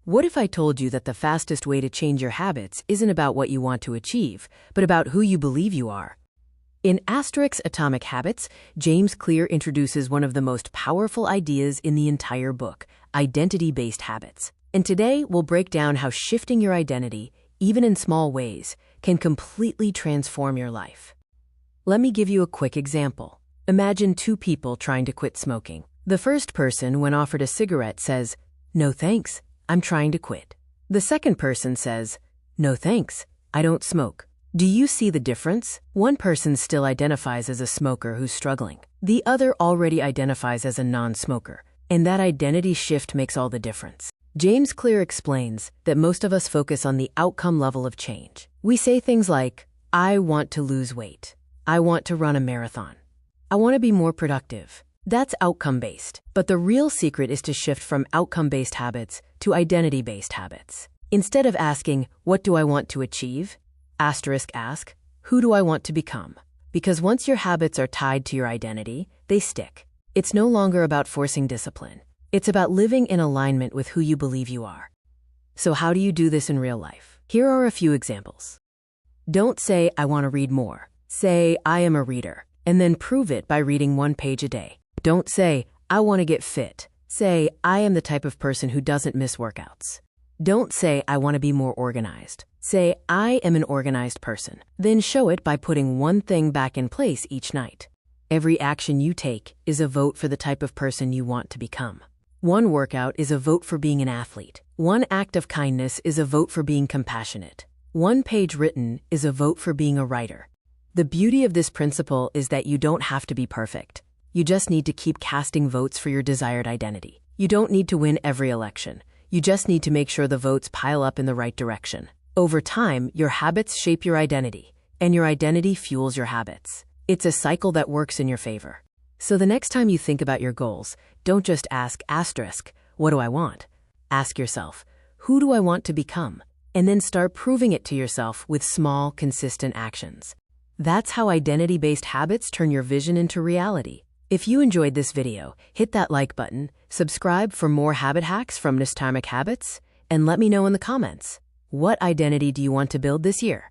What if I told you that the fastest way to change your habits isn't about what you want to achieve, but about who you believe you are? In Atomic Habits, James Clear introduces one of the most powerful ideas in the entire book, identity-based habits. And today, we'll break down how shifting your identity, even in small ways, can completely transform your life. Let me give you a quick example. Imagine two people trying to quit smoking. The first person, when offered a cigarette, says, "No thanks, I'm trying to quit." The second person says, "No thanks, I don't smoke." Do you see the difference? One person still identifies as a smoker who's struggling. The other already identifies as a non-smoker, and that identity shift makes all the difference. James Clear explains that most of us focus on the outcome level of change. We say things like, "I want to lose weight. I want to run a marathon. I want to be more productive." That's outcome-based. But the real secret is to shift from outcome-based habits to identity-based habits. Instead of asking, "What do I want to achieve?" ask, "Who do I want to become?" Because once your habits are tied to your identity, they stick. It's no longer about forcing discipline. It's about living in alignment with who you believe you are. So how do you do this in real life? Here are a few examples. Don't say, "I want to read more." Say, "I am a reader," and then prove it by reading 1 page a day. Don't say, "I want to get fit." Say, "I am the type of person who doesn't miss workouts." Don't say, "I want to be more organized." Say, "I am an organized person." Then show it by putting one thing back in place each night. Every action you take is a vote for the type of person you want to become. One workout is a vote for being an athlete. One act of kindness is a vote for being compassionate. One page written is a vote for being a writer. The beauty of this principle is that you don't have to be perfect. You just need to keep casting votes for your desired identity. You don't need to win every election. You just need to make sure the votes pile up in the right direction. Over time, your habits shape your identity, and your identity fuels your habits. It's a cycle that works in your favor. So the next time you think about your goals, don't just ask "What do I want?" Ask yourself, "Who do I want to become?" And then start proving it to yourself with small, consistent actions. That's how identity-based habits turn your vision into reality. If you enjoyed this video, hit that like button, subscribe for more habit hacks from Atomic Habits, and let me know in the comments. What identity do you want to build this year?